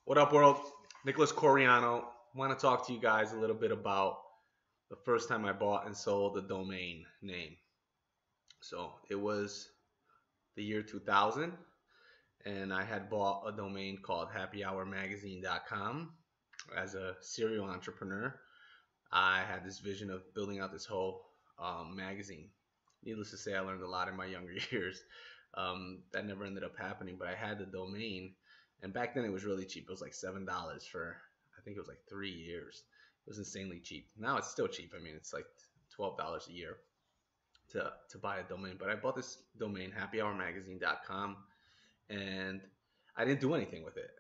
What up, world? Nicholas Coriano. Want to talk to you guys a little bit about the first time I bought and sold a domain name. So it was the year 2000, and I had bought a domain called happyhourmagazine.com. As a serial entrepreneur, I had this vision of building out this whole magazine. Needless to say, I learned a lot in my younger years. That never ended up happening, but I had the domain, and back then it was really cheap. It was like $7 for, I think it was like 3 years. It was insanely cheap. Now it's still cheap. I mean, it's like $12 a year to buy a domain. But I bought this domain, happyhourmagazine.com, and I didn't do anything with it.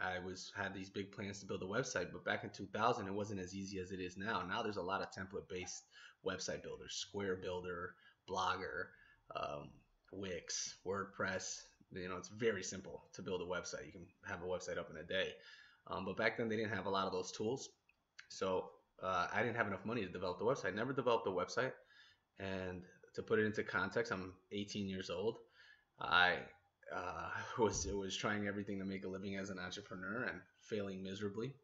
I had these big plans to build a website, but back in 2000, it wasn't as easy as it is now. Now there's a lot of template-based website builders, Square Builder, Blogger, um, Wix, WordPress. It's very simple to build a website. You can have a website up in a day. But back then they didn't have a lot of those tools. So I didn't have enough money to develop the website. I never developed a website. And to put it into context, I'm 18 years old. I was trying everything to make a living as an entrepreneur and failing miserably,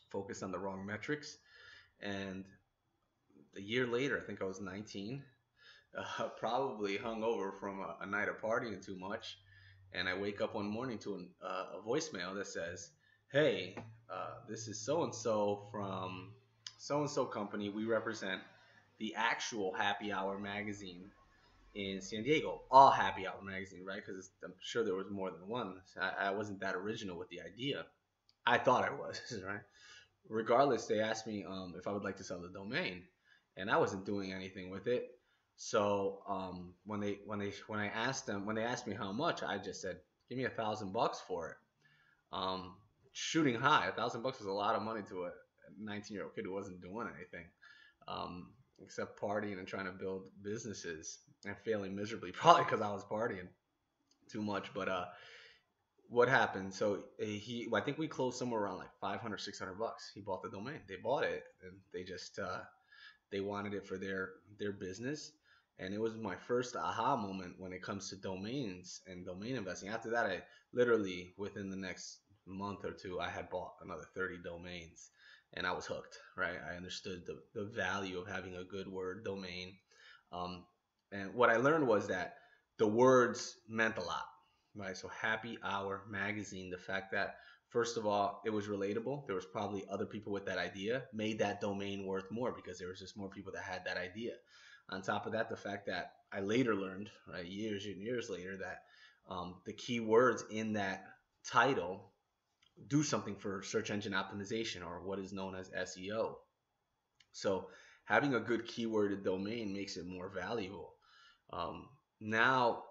focused on the wrong metrics. And a year later, I think I was 19, probably hungover from a night of partying too much. And I wake up one morning to a voicemail that says, "Hey, this is so-and-so from so-and-so company. We represent the actual Happy Hour magazine in San Diego." All Happy Hour magazine, right? Because I'm sure there was more than one. I wasn't that original with the idea. I thought I was, right? Regardless, they asked me if I would like to sell the domain, and I wasn't doing anything with it. So when I asked them, when they asked me how much, I just said, "Give me $1,000 for it." Um, Shooting high, $1,000 was a lot of money to a 19-year-old kid who wasn't doing anything, except partying and trying to build businesses and failing miserably, probably because I was partying too much. But what happened? So I think we closed somewhere around like 500, $600. He bought the domain. They bought it, and they wanted it for their business. And it was my first aha moment when it comes to domains and domain investing. After that, I literally, within the next month or two, I had bought another 30 domains, and I was hooked, right? I understood the value of having a good word domain. And what I learned was that the words meant a lot, right? So Happy Hour Magazine, the fact that, first of all, it was relatable. There was probably other people with that idea, made that domain worth more because there was just more people that had that idea. On top of that, the fact that I later learned, right, years and years later, that the keywords in that title do something for search engine optimization, or what is known as SEO. So having a good keyworded domain makes it more valuable. Um, now,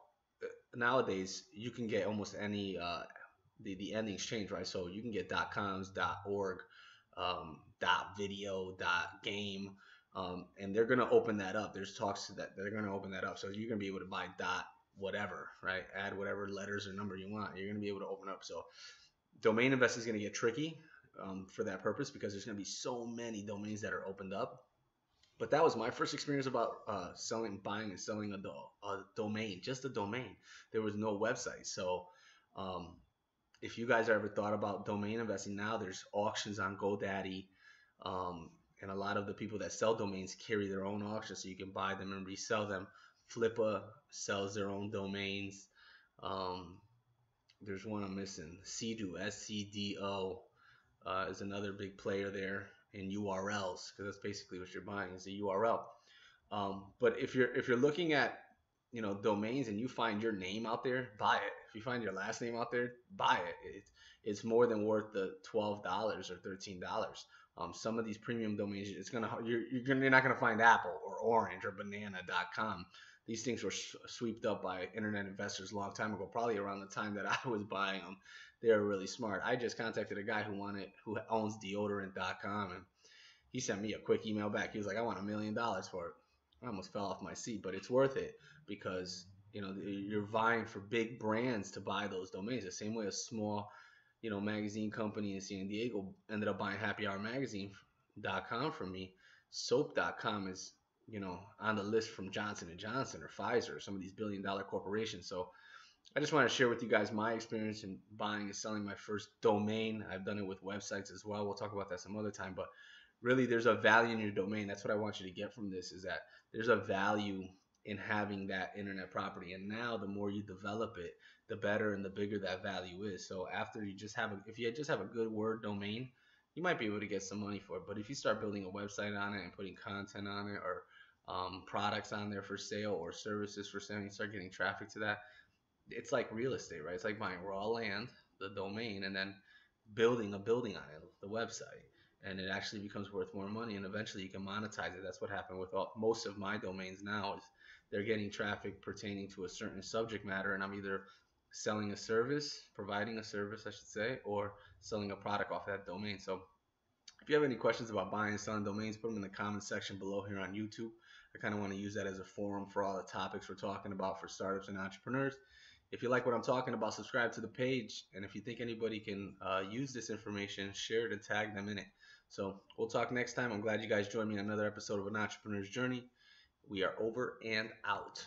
nowadays, you can get almost any the endings change, right? So you can get .coms, .org, .video, .game. And they're going to open that up. There's talks that they're going to open that up. So you're going to be able to buy whatever, right? Add whatever letters or number you want. You're going to be able to open up. So domain investing is going to get tricky for that purpose, because there's going to be so many domains that are opened up. But that was my first experience about buying and selling a domain, just a domain. There was no website. So if you guys ever thought about domain investing, now there's auctions on GoDaddy. And a lot of the people that sell domains carry their own auctions, so you can buy them and resell them. Flippa sells their own domains. There's one I'm missing. Scdo, SCDO, is another big player there in URLs, because that's basically what you're buying is a URL. But if you're looking at domains and you find your name out there, buy it. If you find your last name out there, buy it. It's more than worth the $12 or $13. Some of these premium domains, you're not gonna find Apple or Orange or Banana.com. These things were swept up by internet investors a long time ago, probably around the time that I was buying them. They were really smart. I just contacted a guy who owns deodorant.com, and he sent me a quick email back. He was like, "I want $1 million for it." I almost fell off my seat, but it's worth it, because you're vying for big brands to buy those domains. The same way a small magazine company in San Diego ended up buying happyhourmagazine.com from me. Soap.com is on the list from Johnson & Johnson or Pfizer or some of these billion-dollar corporations. So I just want to share with you guys my experience in buying and selling my first domain. I've done it with websites as well. We'll talk about that some other time, but really there's a value in your domain. That's what I want you to get from this, is that there's a value in having that internet property. And now the more you develop it, the better and the bigger that value is. So after you just have if you just have a good word domain, you might be able to get some money for it. But if you start building a website on it and putting content on it, or products on there for sale, or services for sale, and you start getting traffic to that, it's like real estate, right? It's like buying raw land, the domain, and then building a building on it, the website, and it actually becomes worth more money, and eventually you can monetize it. That's what happened with most of my domains now, is they're getting traffic pertaining to a certain subject matter, and I'm either selling a service, providing a service, I should say, or selling a product off that domain. So if you have any questions about buying and selling domains, put them in the comment section below here on YouTube. I kind of want to use that as a forum for all the topics we're talking about for startups and entrepreneurs. If you like what I'm talking about, subscribe to the page. And if you think anybody can use this information, share it and tag them in it. So we'll talk next time. I'm glad you guys joined me on another episode of An Entrepreneur's Journey. We are over and out.